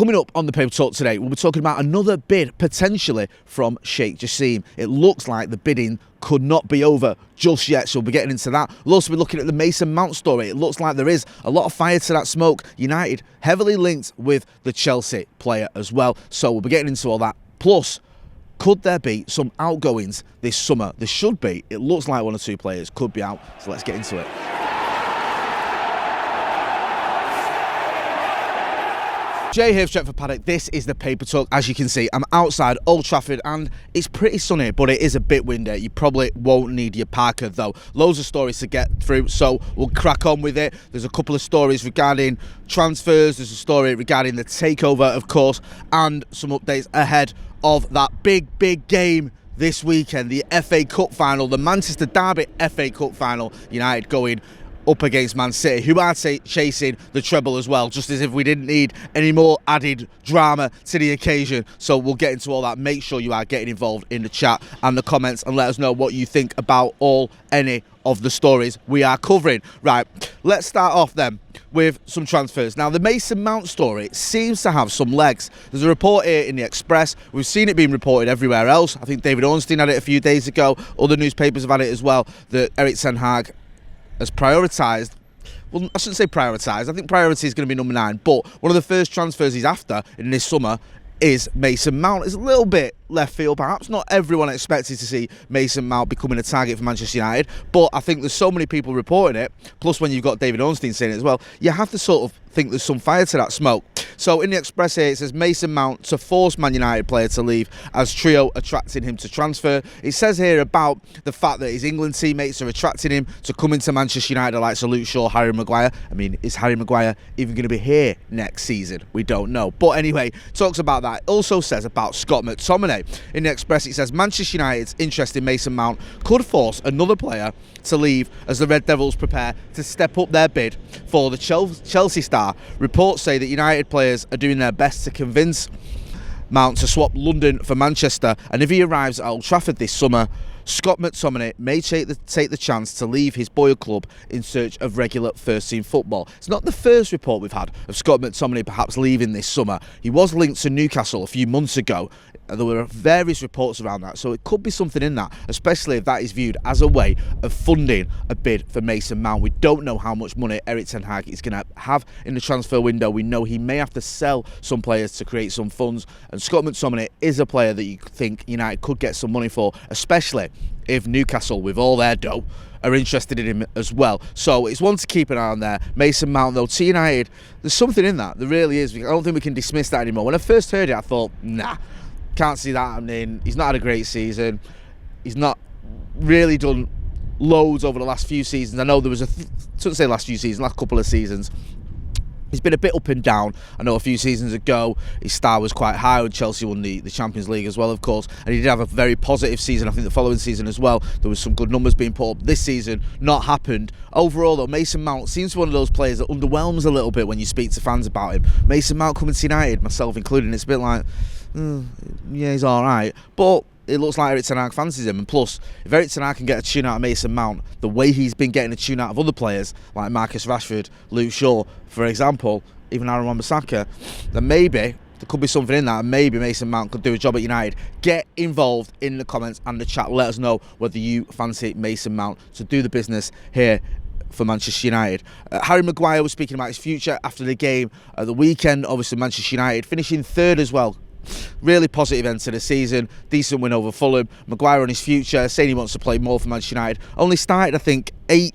Coming up on the Paper Talk today, we'll be talking about another bid potentially from Sheikh Jassim. It looks like the bidding could not be over just yet, so we'll be getting into that. We'll also be looking at the Mason Mount story. It looks like there is a lot of fire to that smoke. United heavily linked with the Chelsea player as well, so we'll be getting into all that. Plus, could there be some outgoings this summer? There should be. It looks like one or two players could be out, so let's get into it. Jay here, Stretford, Paddock. This is the Paper Talk. As you can see, I'm outside Old Trafford and it's pretty sunny, but it is a bit windy. You probably won't need your parka though. Loads of stories to get through, so we'll crack on with it. There's a couple of stories regarding transfers. There's a story regarding the takeover, of course, and some updates ahead of that big game this weekend, the FA Cup final, the Manchester Derby FA Cup final. United going up against Man City, who are chasing the treble as well, just as if we didn't need any more added drama to the occasion. So we'll get into all that. Make sure you are getting involved in the chat and the comments and let us know what you think about any of the stories we are covering. Right, let's start off then with some transfers. Now, the Mason Mount story seems to have some legs. There's a report here in the Express. We've seen it being reported everywhere else. I think David Ornstein had it a few days ago. Other newspapers have had it as well, that Erik ten Hag has prioritised, well, I shouldn't say prioritised, I think priority is going to be number 9, but one of the first transfers he's after in this summer is Mason Mount. It's a little bit left field, perhaps. Not everyone expected to see Mason Mount becoming a target for Manchester United, but I think there's so many people reporting it, plus when you've got David Ornstein saying it as well, you have to sort of think there's some fire to that smoke. So in the Express here, it says Mason Mount to force Man United player to leave as trio attracting him to transfer. It says here about the fact that his England teammates are attracting him to come into Manchester United like Luke Shaw, Harry Maguire. I mean, is Harry Maguire even going to be here next season? We don't know. But anyway, talks about that. It also says about Scott McTominay. In the Express, it says Manchester United's interest in Mason Mount could force another player to leave as the Red Devils prepare to step up their bid for the Chelsea star. Reports say that United players are doing their best to convince Mount to swap London for Manchester, and if he arrives at Old Trafford this summer, Scott McTominay may take the chance to leave his boyhood club in search of regular first-team football. It's not the first report we've had of Scott McTominay perhaps leaving this summer. He was linked to Newcastle a few months ago. There were various reports around that, so it could be something in that, especially if that is viewed as a way of funding a bid for Mason Mount. We don't know how much money Erik ten Hag is going to have in the transfer window. We know he may have to sell some players to create some funds, and Scott McTominay is a player that you think United could get some money for, especially if Newcastle, with all their dough, are interested in him as well. So it's one to keep an eye on there. Mason Mount, though, to United, there's something in that. There really is. I don't think we can dismiss that anymore. When I first heard it, I thought, nah, can't see that happening. He's not had a great season. He's not really done loads over the last few seasons. I know there was shouldn't say last few seasons, last couple of seasons. He's been a bit up and down. I know a few seasons ago his star was quite high when Chelsea won the Champions League as well, of course, and he did have a very positive season. I think the following season as well, there was some good numbers being put up. This season, not happened. Overall though, Mason Mount seems to be one of those players that underwhelms a little bit when you speak to fans about him. Mason Mount coming to United, myself included, it's a bit like, yeah, he's alright, but it looks like Erik ten Hag fancies him, and plus, if Erik ten Hag can get a tune out of Mason Mount the way he's been getting a tune out of other players like Marcus Rashford, Luke Shaw, for example, even Aaron Wan-Bissaka, then maybe there could be something in that, and maybe Mason Mount could do a job at United. Get involved in the comments and the chat. Let us know whether you fancy Mason Mount to do the business here for Manchester United. Harry Maguire was speaking about his future after the game at the weekend. Obviously, Manchester United finishing third as well. Really positive end to the season. Decent win over Fulham. Maguire on his future, saying he wants to play more for Manchester United. Only started, I think, 8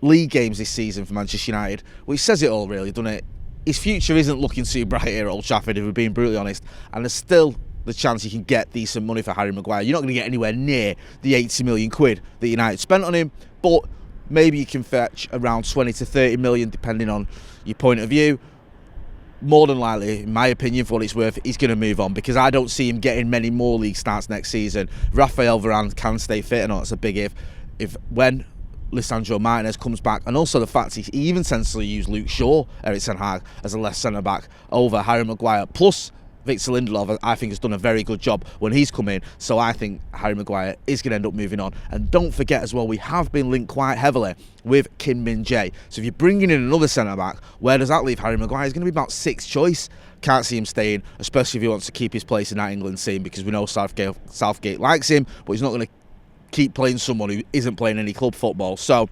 league games this season for Manchester United, which says it all, really, doesn't it? His future isn't looking too bright here at Old Trafford, if we're being brutally honest. And there's still the chance you can get decent money for Harry Maguire. You're not going to get anywhere near the 80 million quid that United spent on him, but maybe you can fetch around 20 to 30 million, depending on your point of view. More than likely, in my opinion, for what it's worth, he's going to move on, because I don't see him getting many more league starts next season. Rafael Varane can stay fit, and that's a big if when Lisandro Martinez comes back, and also the fact he even tends to use Luke Shaw, Erik ten Hag, as a left centre back over Harry Maguire, plus Victor Lindelof, I think, has done a very good job when he's come in. So I think Harry Maguire is going to end up moving on. And don't forget as well, we have been linked quite heavily with Kim Min-jae. So if you're bringing in another centre-back, where does that leave Harry Maguire? He's going to be about 6th choice. Can't see him staying, especially if he wants to keep his place in that England team, because we know Southgate likes him, but he's not going to keep playing someone who isn't playing any club football. So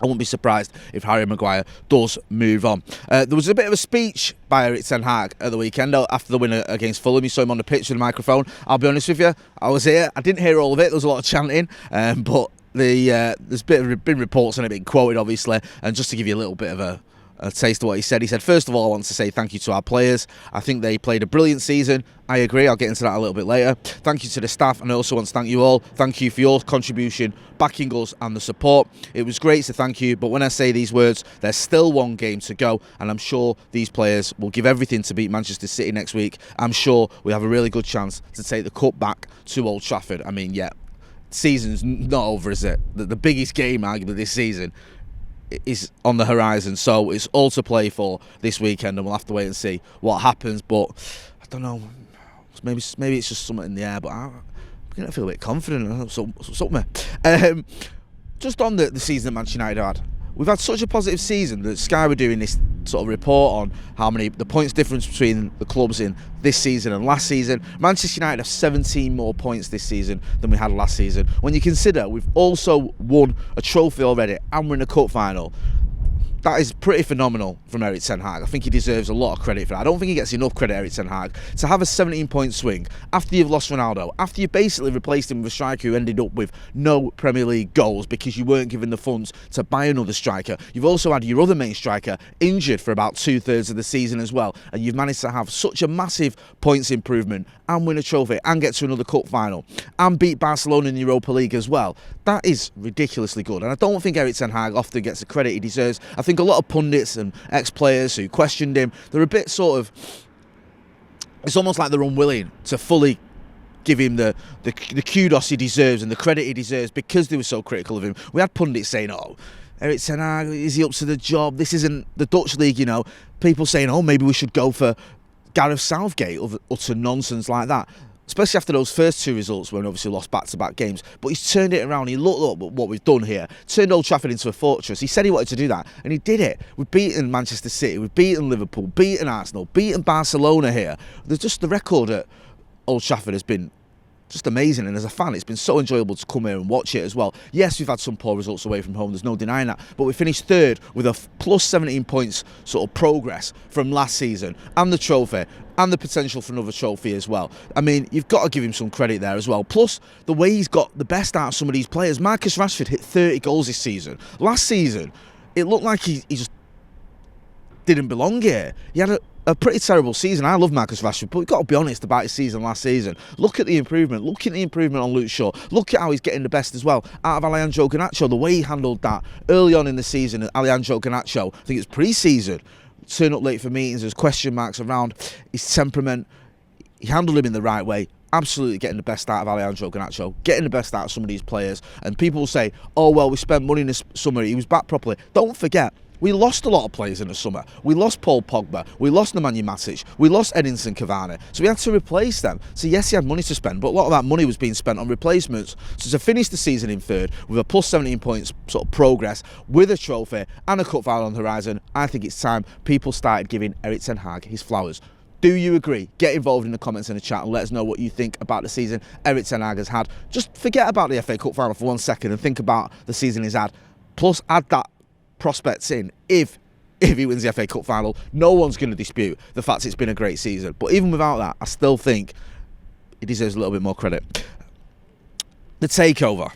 I wouldn't be surprised if Harry Maguire does move on. There was a bit of a speech by Erik ten Hag at the weekend after the win against Fulham. You saw him on the pitch with the microphone. I'll be honest with you, I was here. I didn't hear all of it. There was a lot of chanting, but there's been reports on it being quoted, obviously. And just to give you a little bit of a taste of what he said, first of all, I want to say thank you to our players. I think they played a brilliant season. I agree, I'll get into that a little bit later. Thank you to the staff, and I also want to thank you all. Thank you for your contribution, backing us and the support. It was great to thank you, but when I say these words, there's still one game to go, and I'm sure these players will give everything to beat Manchester City next week. I'm sure we have a really good chance to take the cup back to Old Trafford. I mean, yeah, season's not over, is it? The biggest game, arguably, this season is on the horizon, so it's all to play for this weekend, and we'll have to wait and see what happens. But I don't know, maybe it's just something in the air, but I'm beginning to feel a bit confident. Something. Just on the season that Manchester United had, we've had such a positive season that Sky were doing this sort of report on how many the points difference between the clubs in this season and last season. Manchester United have 17 more points this season than we had last season. When you consider we've also won a trophy already and we're in a cup final, that is pretty phenomenal from Erik ten Hag. I think he deserves a lot of credit for that. I don't think he gets enough credit, Erik ten Hag, to have a 17-point swing after you've lost Ronaldo, after you basically replaced him with a striker who ended up with no Premier League goals because you weren't given the funds to buy another striker. You've also had your other main striker injured for about 2/3 of the season as well, and you've managed to have such a massive points improvement and win a trophy and get to another cup final and beat Barcelona in the Europa League as well. That is ridiculously good, and I don't think Erik ten Hag often gets the credit he deserves. I think a lot of pundits and ex-players who questioned him, they're a bit sort of, it's almost like they're unwilling to fully give him the kudos he deserves and the credit he deserves because they were so critical of him. We had pundits saying, oh, Erik ten Hag, is he up to the job? This isn't the Dutch league, you know. People saying, oh, maybe we should go for Gareth Southgate, utter nonsense like that. Especially after those first 2 results when we obviously lost back-to-back games. But he's turned it around. He looked at what we've done here. Turned Old Trafford into a fortress. He said he wanted to do that, and he did it. We've beaten Manchester City. We've beaten Liverpool. Beaten Arsenal. Beaten Barcelona here. Just the record at Old Trafford has been just amazing, and as a fan it's been so enjoyable to come here and watch it as well. Yes, we've had some poor results away from home, there's no denying that, but we finished 3rd with a plus 17 points sort of progress from last season, and the trophy and the potential for another trophy as well. I mean, you've got to give him some credit there as well. Plus the way he's got the best out of some of these players. Marcus Rashford hit 30 goals this season. Last season it looked like he just didn't belong here. He had a pretty terrible season. I love Marcus Rashford, but we've got to be honest about his season last season. Look at the improvement. Look at the improvement on Luke Shaw. Look at how he's getting the best as well out of Alejandro Garnacho. The way he handled that early on in the season, Alejandro Garnacho, I think it's pre-season, turn up late for meetings, there's question marks around his temperament. He handled him in the right way. Absolutely getting the best out of Alejandro Garnacho, getting the best out of some of these players. And people will say, oh, well, we spent money in the summer, he was back properly. Don't forget, we lost a lot of players in the summer. We lost Paul Pogba. We lost Nemanja Matic. We lost Edinson Cavani. So we had to replace them. So yes, he had money to spend, but a lot of that money was being spent on replacements. So to finish the season in 3rd with a plus 17 points sort of progress, with a trophy and a cup final on the horizon, I think it's time people started giving Erik ten Hag his flowers. Do you agree? Get involved in the comments in the chat and let us know what you think about the season Erik ten Hag has had. Just forget about the FA Cup final for 1 second and think about the season he's had. Plus add that prospects in if he wins the FA Cup final. No one's going to dispute the fact it's been a great season, but even without that, I still think he deserves a little bit more credit. The Takeover.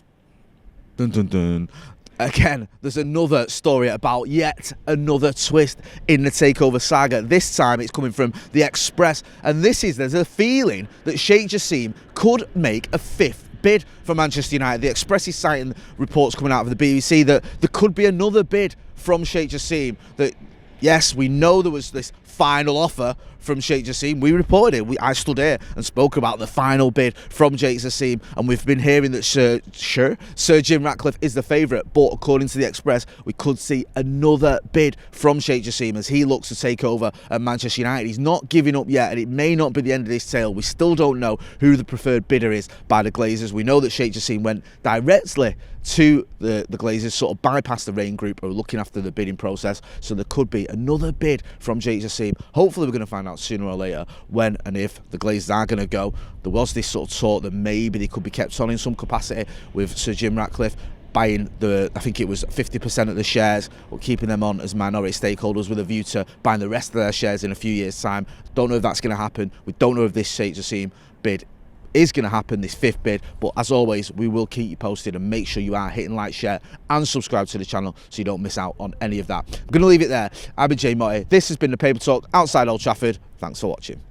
Dun dun dun. Again, there's another story about yet another twist in the Takeover saga. This time it's coming from the Express, and there's a feeling that Sheikh Jassim could make a 5th bid for Manchester United. The Express is citing reports coming out of the BBC that there could be another bid from Sheikh Jassim. That yes, we know there was this final offer from Sheikh Jassim. We reported it. I stood here and spoke about the final bid from Sheikh Jassim, and we've been hearing that Sir Jim Ratcliffe is the favourite, but according to the Express, we could see another bid from Sheikh Jassim as he looks to take over at Manchester United. He's not giving up yet, and it may not be the end of this tale. We still don't know who the preferred bidder is by the Glazers. We know that Sheikh Jassim went directly to the Glazers, sort of bypassed the Rain Group, who are looking after the bidding process. So there could be another bid from Sheikh Jassim. Hopefully we're going to find out sooner or later when and if the Glazers are going to go. There was this sort of talk that maybe they could be kept on in some capacity with Sir Jim Ratcliffe buying I think it was 50% of the shares, or keeping them on as minority stakeholders with a view to buying the rest of their shares in a few years' time. Don't know if that's going to happen. We don't know if this Sheikh Jassim bid is going to happen, this 5th bid, but as always, we will keep you posted, and make sure you are hitting like, share and subscribe to the channel so you don't miss out on any of that. I'm going to leave it there. I've been Jay Motty. This has been the Paper Talk outside Old Trafford. Thanks for watching.